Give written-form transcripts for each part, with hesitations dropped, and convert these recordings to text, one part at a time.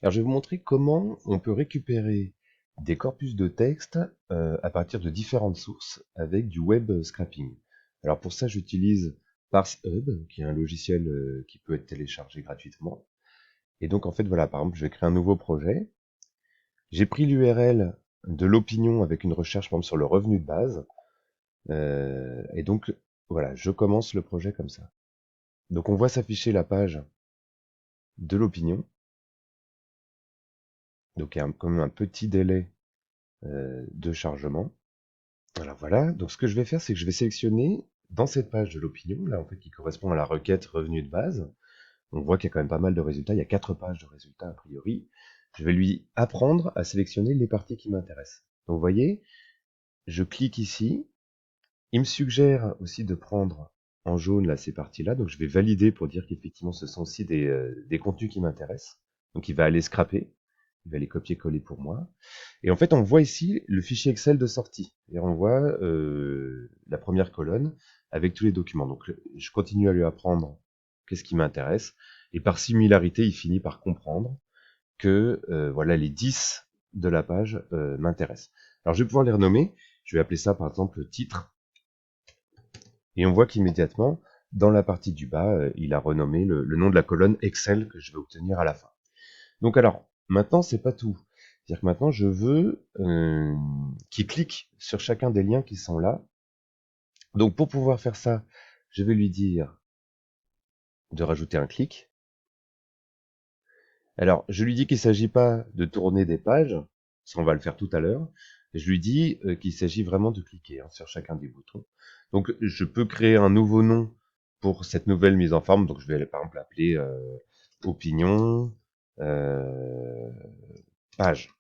Alors, je vais vous montrer comment on peut récupérer des corpus de texte à partir de différentes sources avec du web scraping. Alors, pour ça, j'utilise ParseHub, qui est un logiciel qui peut être téléchargé gratuitement. Et donc, en fait, voilà, par exemple, je vais créer un nouveau projet. J'ai pris l'URL de l'opinion avec une recherche, par exemple, sur le revenu de base. Et donc, voilà, je commence le projet comme ça. Donc, on voit s'afficher la page de l'opinion. Donc, il y a quand même un petit délai de chargement. Alors voilà, donc ce que je vais faire, c'est que je vais sélectionner dans cette page de l'opinion, là en fait qui correspond à la requête revenu de base. On voit qu'il y a quand même pas mal de résultats, il y a 4 pages de résultats a priori. Je vais lui apprendre à sélectionner les parties qui m'intéressent. Donc vous voyez, je clique ici, il me suggère aussi de prendre en jaune là ces parties-là, donc je vais valider pour dire qu'effectivement ce sont aussi des contenus qui m'intéressent. Donc il va aller scraper, il va les copier-coller pour moi. Et en fait, on voit ici le fichier Excel de sortie. Et on voit la première colonne avec tous les documents. Donc, je continue à lui apprendre qu'est-ce qui m'intéresse. Et par similarité, il finit par comprendre que voilà, les 10 de la page m'intéressent. Alors, je vais pouvoir les renommer. Je vais appeler ça, par exemple, titre. Et on voit qu'immédiatement, dans la partie du bas, il a renommé le nom de la colonne Excel que je vais obtenir à la fin. Donc alors, maintenant, c'est pas tout. C'est-à-dire que maintenant, je veux qu'il clique sur chacun des liens qui sont là. Donc pour pouvoir faire ça, je vais lui dire de rajouter un clic. Alors, je lui dis qu'il ne s'agit pas de tourner des pages, ça on va le faire tout à l'heure. Je lui dis qu'il s'agit vraiment de cliquer sur chacun des boutons. Donc je peux créer un nouveau nom pour cette nouvelle mise en forme. Donc je vais par exemple l'appeler opinion page.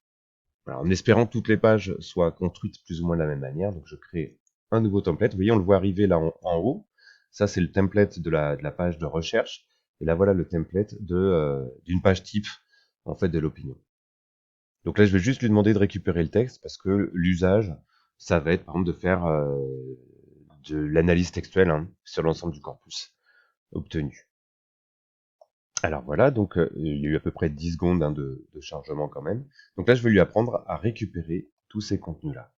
Alors, en espérant que toutes les pages soient construites plus ou moins de la même manière, donc je crée un nouveau template. Vous voyez, on le voit arriver là en haut. Ça, c'est le template de la page de recherche. Et là, voilà le template d'une page type, en fait, de l'opinion. Donc là, je vais juste lui demander de récupérer le texte parce que l'usage, ça va être, par exemple, de faire de l'analyse textuelle sur l'ensemble du corpus obtenu. Alors voilà, donc il y a eu à peu près 10 secondes de chargement quand même. Donc là, je vais lui apprendre à récupérer tous ces contenus-là.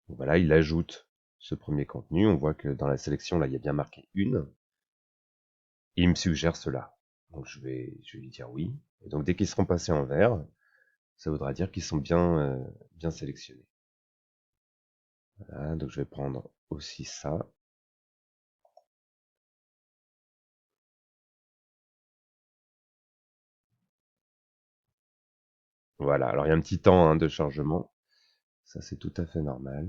Donc voilà, il ajoute ce premier contenu. On voit que dans la sélection, là, il y a bien marqué une. Et il me suggère cela. Donc je vais lui dire oui. Et donc dès qu'ils seront passés en vert, ça voudra dire qu'ils sont bien sélectionnés. Voilà, donc je vais prendre aussi ça. Voilà, alors il y a un petit temps de chargement. Ça, c'est tout à fait normal.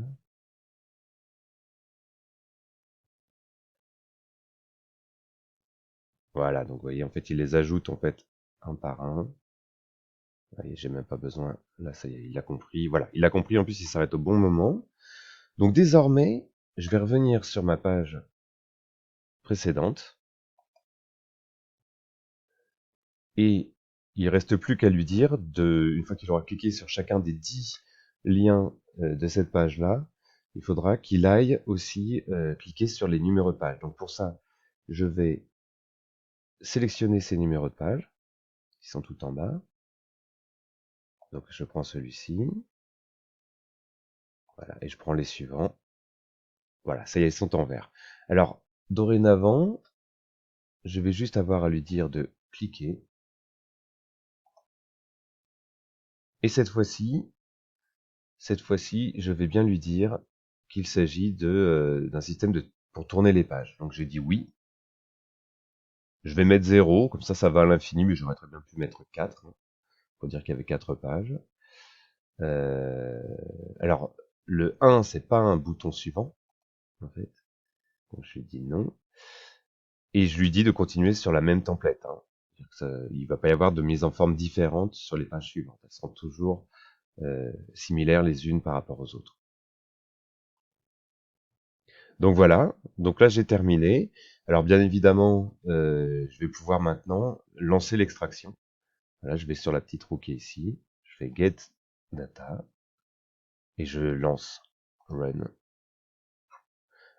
Voilà, donc vous voyez, en fait, il les ajoute en fait un par un. Vous voyez, j'ai même pas besoin. Là, ça y est, il a compris. Voilà, il a compris. En plus, il s'arrête au bon moment. Donc désormais, je vais revenir sur ma page précédente. Et il reste plus qu'à lui dire, une fois qu'il aura cliqué sur chacun des 10 liens de cette page-là, il faudra qu'il aille aussi cliquer sur les numéros de page. Donc pour ça, je vais sélectionner ces numéros de page, qui sont tout en bas. Donc je prends celui-ci, voilà, et je prends les suivants. Voilà, ça y est, ils sont en vert. Alors, dorénavant, je vais juste avoir à lui dire de cliquer. Et cette fois-ci, je vais bien lui dire qu'il s'agit d'un système pour tourner les pages. Donc j'ai dit oui. Je vais mettre 0, comme ça va à l'infini, mais j'aurais très bien pu mettre 4, pour dire qu'il y avait 4 pages. Euh, alors, le 1, c'est pas un bouton suivant, en fait. Donc je lui dis non. Et je lui dis de continuer sur la même template. Il va pas y avoir de mise en forme différente sur les pages suivantes. Elles seront toujours similaires les unes par rapport aux autres. Donc voilà, donc là j'ai terminé. Alors bien évidemment, je vais pouvoir maintenant lancer l'extraction. Voilà, je vais sur la petite roue qui est ici, je fais get data et je lance run.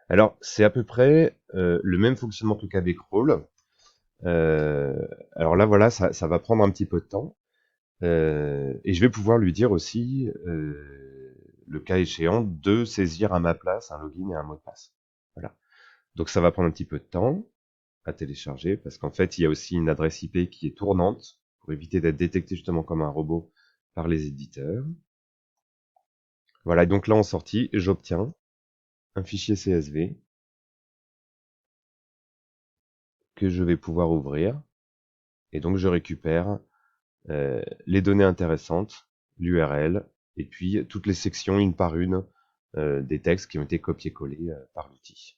Alors c'est à peu près le même fonctionnement que le KB crawl. Alors là voilà, ça va prendre un petit peu de temps. Et je vais pouvoir lui dire aussi, le cas échéant, de saisir à ma place un login et un mot de passe. Voilà. Donc ça va prendre un petit peu de temps à télécharger parce qu'en fait, il y a aussi une adresse IP qui est tournante pour éviter d'être détecté justement comme un robot par les éditeurs. Voilà, et donc là en sortie, j'obtiens un fichier CSV que je vais pouvoir ouvrir et donc je récupère les données intéressantes, l'URL et puis toutes les sections une par une des textes qui ont été copiés-collés par l'outil.